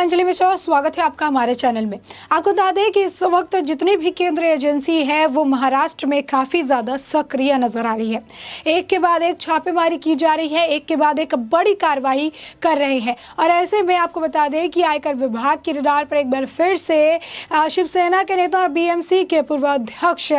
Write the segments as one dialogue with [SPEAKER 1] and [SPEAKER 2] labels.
[SPEAKER 1] अंजलि मिश्रा, स्वागत है आपका हमारे चैनल में। आपको बता दें कि इस वक्त जितनी भी केंद्रीय एजेंसी है वो महाराष्ट्र में काफ़ी ज़्यादा सक्रिय नजर आ रही है। एक के बाद एक छापेमारी की जा रही है, एक के बाद एक बड़ी कार्रवाई कर रहे हैं। और ऐसे में आपको बता दें कि आयकर विभाग की रडार पर एक बार फिर से शिवसेना के नेता और बीएमसी के पूर्व अध्यक्ष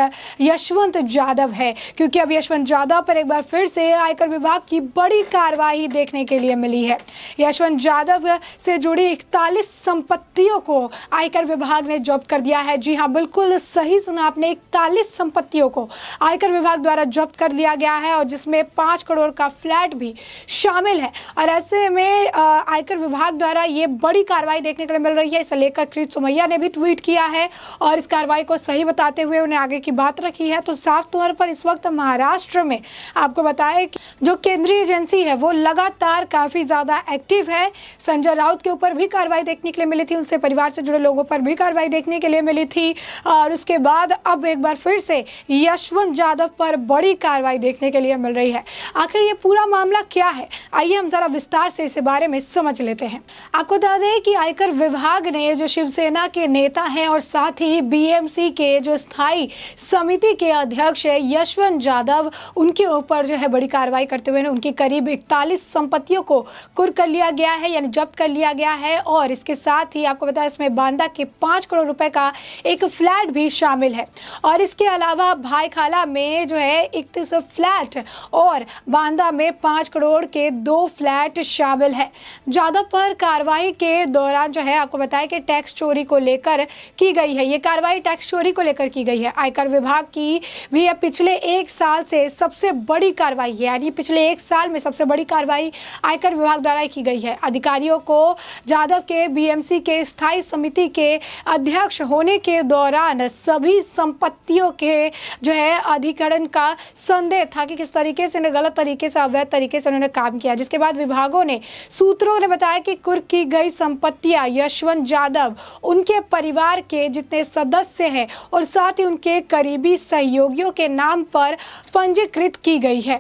[SPEAKER 1] यशवंत यादव है, क्योंकि अब यशवंत यादव पर एक बार फिर से आयकर विभाग की बड़ी कार्रवाई देखने के लिए मिली है। यशवंत यादव से जुड़ी 41 संपत्तियों को आयकर विभाग ने जब्त कर दिया है। जी हां, बिल्कुल सही सुना आपने, 41 संपत्तियों को आयकर विभाग द्वारा जब्त कर लिया गया है और जिसमें 5 करोड़ का फ्लैट भी शामिल है। और ऐसे में आयकर विभाग द्वारा ये बड़ी कार्रवाई देखने के लिए मिल रही है। इसे लेकर किरीट सोमैया ने भी ट्वीट किया है और इस कार्रवाई को सही बताते हुए उन्हें आगे की बात रखी है। तो साफ तौर पर इस वक्त महाराष्ट्र में आपको बताएं कि जो केंद्रीय एजेंसी है वो लगातार काफी ज्यादा एक्टिव है। संजय राउत के ऊपर भी कार्रवाई देखने के लिए मिली थी, उनसे परिवार से जुड़े लोगों पर भी कार्रवाई देखने के लिए मिली थी और उसके बाद अब एक बार फिर से यशवंत यादव पर बड़ी कार्रवाई देखने के लिए मिल रही है। आखिर ये पूरा मामला क्या है, आइए हम जरा विस्तार से इस बारे में समझ लेते हैं। आपको बता दें कि आयकर विभाग ने जो शिवसेना के नेता हैं और साथ ही बीएमसी के जो स्थायी समिति के अध्यक्ष है यशवंत यादव, उनके ऊपर जो है बड़ी कार्रवाई करते हुए उनकी करीब 41 संपत्तियों को कुर्क कर लिया गया है, यानी जब्त कर लिया गया है। और इसके साथ ही आपको बताया इसमें बांदा के 5 करोड़ रुपए का एक फ्लैट भी शामिल है। और इसके अलावा भाईखाला में जो है 31 फ्लैट और बांदा में 5 करोड़ के 2 फ्लैट शामिल है। यादव पर कार्रवाई के दौरान जो है आपको बताया कि टैक्स चोरी को लेकर की गई है। ये कार्रवाई टैक्स चोरी को लेकर की गई है। आयकर विभाग की भी पिछले 1 साल से सबसे बड़ी कार्रवाई है, यानी पिछले 1 साल में सबसे बड़ी कार्रवाई आयकर विभाग द्वारा की गई है। अधिकारियों को यादव के बीएमसी के स्थायी समिति के अध्यक्ष होने के दौरान सभी संपत्तियों के जो है अधिकरण का संदेह था कि किस तरीके से गलत तरीके से, अवैध तरीके से उन्होंने काम किया, जिसके बाद विभागों ने सूत्रों ने बताया कि कुर्क की गई संपत्तियां यशवंत यादव, उनके परिवार के जितने सदस्य हैं और साथ ही उनके करीबी सहयोगियों के नाम पर पंजीकृत की गई है।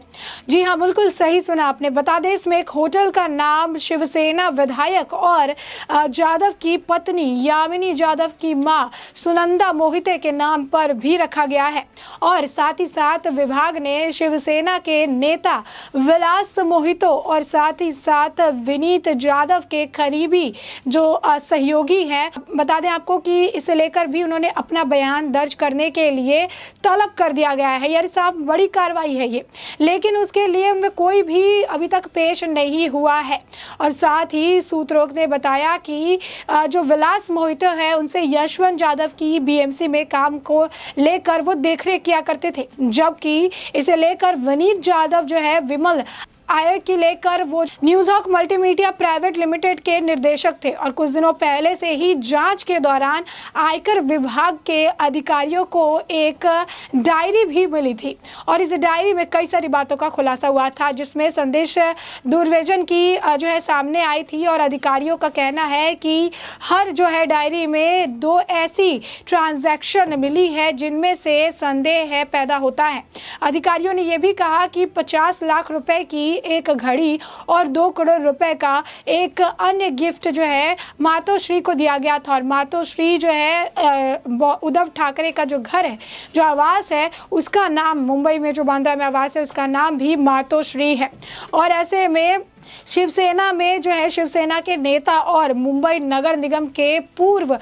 [SPEAKER 1] जी हाँ, बिल्कुल सही सुना आपने। बता दें इसमें एक होटल का नाम शिवसेना विधायक और यादव की पत्नी यामिनी यादव की मां सुनंदा मोहिते के नाम पर भी रखा गया है। और साथ ही साथ विभाग ने शिवसेना के नेता विलास मोहितो और साथ ही साथ विनीत यादव के करीबी जो सहयोगी हैं, बता दें आपको कि इसे लेकर भी उन्होंने अपना बयान दर्ज करने के लिए तलब कर दिया गया है। यार साहब, बड़ी कार्रवाई है ये, लेकिन उसके लिए उनमें कोई भी अभी तक पेश नहीं हुआ है। और साथ ही सूत्रों ने बताया कि जो विलास मोहितो है उनसे यशवंत यादव की बीएमसी में काम को लेकर वो देखरेख किया करते थे, जबकि इसे लेकर विनीत यादव जो है विमल आय की लेकर वो News Hawk Multimedia Private Limited के निर्देशक थे। और कुछ दिनों पहले से ही जांच के दौरान आयकर विभाग के अधिकारियों को एक डायरी भी मिली थी और इस डायरी में कई सारी बातों का खुलासा हुआ था, जिसमें संदेश दुर्व्यसन की जो है सामने आई थी। और अधिकारियों का कहना है कि हर जो है डायरी में 2 ऐसी ट्रांजैक्शन मिली है जिनमें से संदेह है पैदा होता है। अधिकारियों ने यह भी कहा कि 50 लाख रुपए की एक घड़ी और 2 करोड़ रुपए का एक अन्य गिफ्ट जो है मातोश्री को दिया गया था। और मातोश्री जो है उद्धव ठाकरे का जो घर है, जो आवास है, उसका नाम मुंबई में जो बांद्रा में आवास है उसका नाम भी मातोश्री है। और ऐसे में शिवसेना में जो है शिवसेना के नेता और मुंबई नगर निगम के पूर्व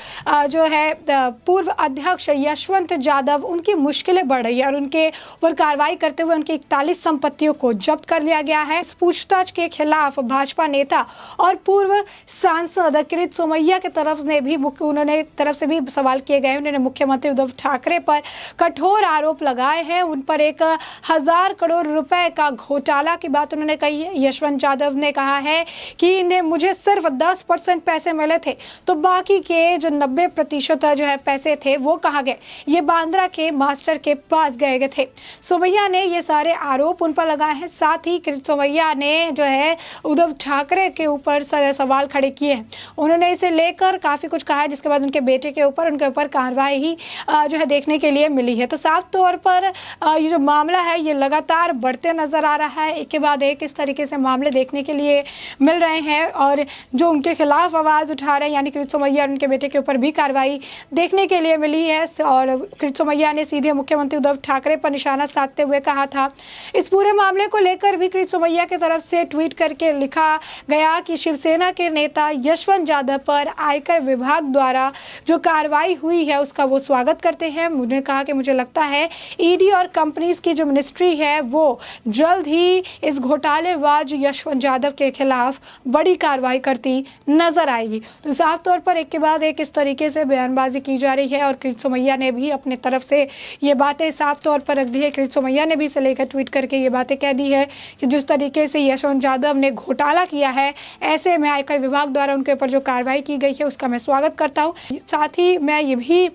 [SPEAKER 1] अध्यक्ष यशवंत यादव, उनकी मुश्किलें बढ़ रही है और उनके ऊपर कार्रवाई करते हुए उनकी 41 संपत्तियों को जब्त कर लिया गया है। इस पूछताछ के खिलाफ भाजपा नेता और पूर्व सांसद किरीट सोमैया के तरफ से भी सवाल किए गए। उन्होंने मुख्यमंत्री उद्धव ठाकरे पर कठोर आरोप लगाए हैं। उन पर 1000 करोड़ रुपए का घोटाला की बात उन्होंने कही है। यशवंत यादव ने कहा है कि इन्हें मुझे सिर्फ 10% पैसे मिले थे, तो बाकी के जो 90% जो है पैसे थे वो कहाँ गए, ये बांद्रा के मास्टर के पास गए थे। सोमैया ने ये सारे आरोप उन पर लगाए हैं। साथ ही किरीट सोमैया ने जो है उद्धव ठाकरे के ऊपर सवाल खड़े किए हैं। उन्होंने इसे लेकर काफी कुछ कहा है, जिसके बाद उनके बेटे के ऊपर कार्रवाई ही जो है देखने के लिए मिली है। तो साफ तौर पर ये जो मामला है ये लगातार बढ़ते नजर आ रहा है। एक के बाद एक इस तरीके से मामले देखने देखने के लिए मिल रहे हैं और जो उनके खिलाफ आवाज़ उठा रहे हैं यानी कृत सोमैया और उनके बेटे के ऊपर भी कार्रवाई देखने के लिए मिली है। और कृत सोमैया ने सीधे मुख्यमंत्री उद्धव ठाकरे पर निशाना साधते हुए कहा था। इस पूरे मामले को लेकर भी कृत सोमैया की तरफ से ट्वीट करके लिखा गया कि शिवसेना के नेता यशवंत यादव पर आयकर विभाग द्वारा जो कार्रवाई हुई है उसका वो स्वागत करते हैं। मुझे कहा कि मुझे लगता है ईडी और कंपनीज की जो मिनिस्ट्री है वो जल्द ही इस घोटालेबाज यशवंत यादव के खिलाफ बड़ी कार्रवाई करती नजर आएगी। तो साफ तौर पर एक के बाद एक इस तरीके से बयानबाजी की जा रही है और कृत सोमैया ने भी अपने तरफ से ये बातें साफ तौर पर रख दी है। कृत सोमैया ने भी इसे लेकर ट्वीट करके ये बातें कह दी है कि जिस तरीके से यशवंत यादव ने घोटाला किया है, ऐसे में आयकर विभाग द्वारा उनके ऊपर जो कार्रवाई की गई है उसका मैं स्वागत करता हूँ। साथ ही मैं ये भी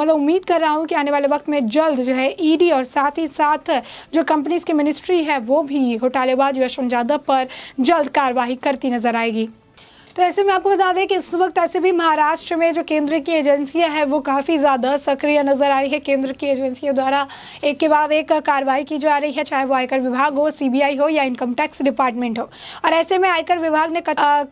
[SPEAKER 1] उम्मीद कर रहा हूँ कि आने वाले वक्त में जल्द जो है ईडी और साथ ही साथ जो कंपनीज की मिनिस्ट्री है वो भी घोटालेबाज यशवंत यादव पर जल्द कार्रवाई करती नजर आएगी। तो ऐसे में आपको बता दें कि इस वक्त ऐसे भी महाराष्ट्र में जो केंद्र की एजेंसियां हैं वो काफ़ी ज़्यादा सक्रिय नजर आ रही है। केंद्र की एजेंसियों द्वारा एक के बाद एक कार्रवाई की जा रही है, चाहे वो आयकर विभाग हो, सीबीआई हो या इनकम टैक्स डिपार्टमेंट हो। और ऐसे में आयकर विभाग ने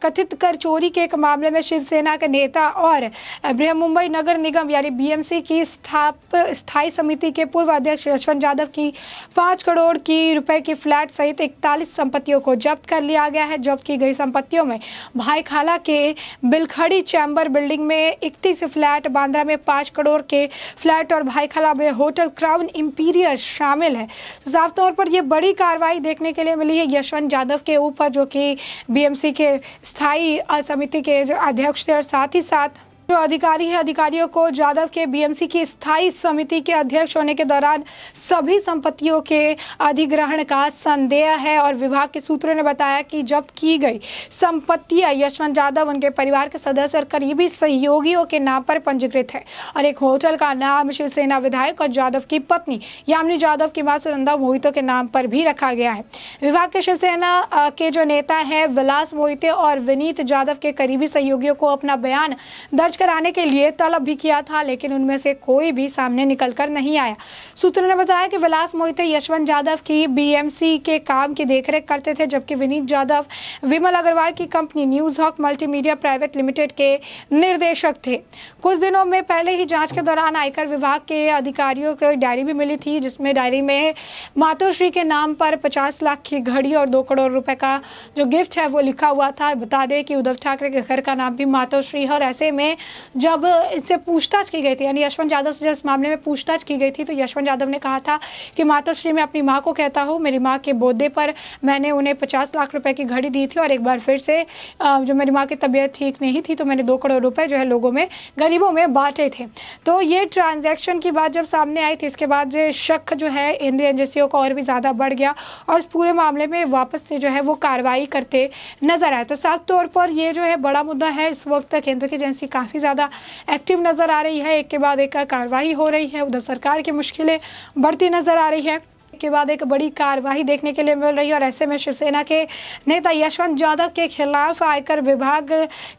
[SPEAKER 1] कथित कर चोरी के एक मामले में शिवसेना के नेता और बृहमुंबई नगर निगम यानी बीएमसी की स्थायी समिति के पूर्व अध्यक्ष यशवंत यादव की 5 करोड़ रुपए की फ्लैट सहित 41 संपत्तियों को जब्त कर लिया गया है। जब्त की गई संपत्तियों में भाई खाला के बिलखड़ी चैम्बर बिल्डिंग में 31 फ्लैट, बांद्रा में 5 करोड़ के फ्लैट और भाईखाला में होटल क्राउन इंपीरियर शामिल है। तो साफ तौर पर यह बड़ी कार्रवाई देखने के लिए मिली है यशवंत यादव के ऊपर, जो कि बीएमसी के स्थायी समिति के जो अध्यक्ष थे और साथ ही साथ जो अधिकारी है, अधिकारियों को यादव के बीएमसी की स्थायी समिति के अध्यक्ष होने के दौरान सभी संपत्तियों के अधिग्रहण का संदेह है। और विभाग के सूत्रों ने बताया कि जब्त की गई संपत्तियां यशवंत यादव, उनके परिवार के सदस्य और करीबी सहयोगियों के नाम पर पंजीकृत है और एक होटल का नाम शिवसेना विधायक और यादव की पत्नी यामिनी यादव की मां सुनंदा मोहिते के नाम पर भी रखा गया है। विभाग के शिवसेना के जो नेता है विलास मोहिते और विनीत यादव के करीबी सहयोगियों को अपना बयान दर्ज कराने के लिए तलब भी किया था, लेकिन उनमें से कोई भी सामने निकलकर नहीं आया। सूत्रों ने बताया कि विलास मोहिते यशवंत यादव की बीएमसी के काम की देखरेख करते थे, जबकि विनीत यादव विमल अग्रवाल की company News Hawk Multimedia Private Limited के निर्देशक थे। कुछ दिनों में पहले ही जांच के दौरान आयकर विभाग के अधिकारियों को डायरी भी मिली थी, जिसमें डायरी में मातोश्री के नाम पर 50 लाख की घड़ी और 2 करोड़ रुपए का जो गिफ्ट है वो लिखा हुआ था। बता दें कि उद्धव ठाकरे के घर का नाम भी मातोश्री है और ऐसे में जब इससे पूछताछ की गई थी, यानी यशवंत यादव से इस मामले में पूछताछ की गई थी, तो यशवंत यादव ने कहा था कि मातोश्री मैं अपनी माँ को कहता हूँ, मेरी माँ के बर्थडे पर मैंने उन्हें 50 लाख रुपए की घड़ी दी थी और एक बार फिर से जो मेरी माँ की तबीयत ठीक नहीं थी तो मैंने 2 करोड़ रुपए जो है लोगों में, गरीबों में बांटे थे। तो ये ट्रांजैक्शन की बात जब सामने आई थी, इसके बाद शक जो है इंडियन एजेंसियों का और भी ज़्यादा बढ़ गया और इस पूरे मामले में वापस से जो है वो कार्रवाई करते नजर आए। तो साफ तौर पर ये जो है बड़ा मुद्दा है। इस वक्त केंद्र की एजेंसी काफ़ी ज़्यादा एक्टिव नजर आ रही है, एक के बाद एक कार्रवाई हो रही है, उधर सरकार की मुश्किलें बढ़ती नजर आ रही है, के बाद एक बड़ी कार्रवाई देखने के लिए मिल रही है। और ऐसे में शिवसेना के नेता यशवंत यादव के खिलाफ आयकर विभाग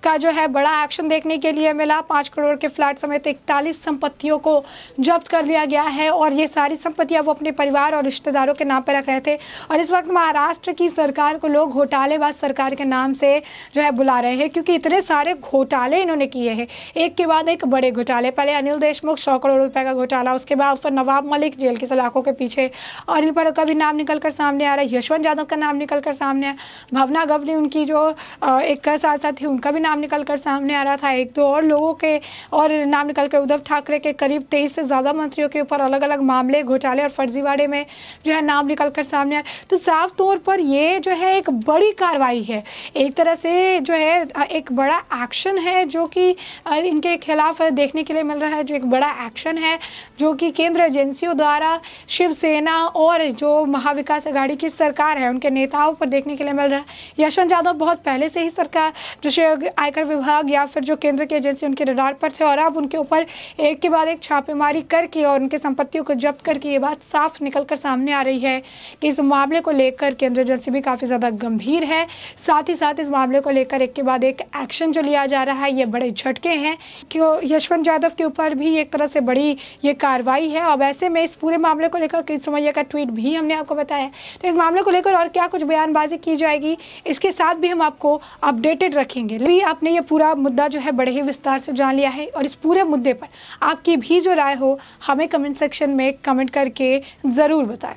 [SPEAKER 1] का जो है बड़ा एक्शन देखने के लिए मिला। 5 करोड़ के फ्लैट समेत 41 संपत्तियों को जब्त कर लिया गया है और ये सारी संपत्तियां वो अपने परिवार और रिश्तेदारों के नाम पर रख रहे थे। और इस वक्त महाराष्ट्र की सरकार को लोग घोटालेबाज सरकार के नाम से जो है बुला रहे हैं, क्योंकि इतने सारे घोटाले इन्होंने किए हैं, एक के बाद एक बड़े घोटाले। पहले अनिल देशमुख 100 करोड़ रुपए का घोटाला, उसके बाद फिर नवाब मलिक जेल की सलाखों के पीछे, अनिल पर का भी नाम निकल कर सामने आ रहा है, यशवंत यादव का नाम निकल कर सामने आया, भावना गवली उनकी जो एक साथ थी उनका भी नाम निकल कर सामने आ रहा था, 1-2 और लोगों के और नाम निकल कर, उद्धव ठाकरे के करीब 23 से ज़्यादा मंत्रियों के ऊपर अलग अलग मामले, घोटाले और फर्जीवाड़े में जो है नाम निकल कर सामने आया। तो साफ तौर पर ये जो है एक बड़ी कार्रवाई है, एक तरह से जो है एक बड़ा एक्शन है जो कि इनके खिलाफ देखने के लिए मिल रहा है, जो एक बड़ा एक्शन है जो कि केंद्र एजेंसियों द्वारा शिवसेना और जो महाविकास अघाड़ी की सरकार है उनके नेताओं पर देखने के लिए मिल रहा है। यशवंत यादव बहुत पहले से ही सरकार जो आयकर विभाग या फिर जो केंद्र की एजेंसी उनके रडार पर थे और अब उनके ऊपर एक के बाद एक छापेमारी करके और उनकी संपत्तियों को जब्त करके ये बात साफ निकलकर सामने आ रही है कि इस मामले को लेकर केंद्र एजेंसी भी काफ़ी ज़्यादा गंभीर है। साथ ही साथ इस मामले को लेकर एक के बाद एक एक्शन जो लिया जा रहा है, ये बड़े झटके हैं कि यशवंत यादव के ऊपर भी एक तरह से बड़ी ये कार्रवाई है। अब ऐसे में इस पूरे मामले को लेकर कृत सोमैया का ट्वीट भी हमने आपको बताया है। तो इस मामले को लेकर और क्या कुछ बयानबाजी की जाएगी, इसके साथ भी हम आपको अपडेटेड रखेंगे। अभी आपने ये पूरा मुद्दा जो है बड़े ही विस्तार से जान लिया है, और इस पूरे मुद्दे पर आपकी भी जो राय हो हमें कमेंट सेक्शन में कमेंट करके ज़रूर बताएं।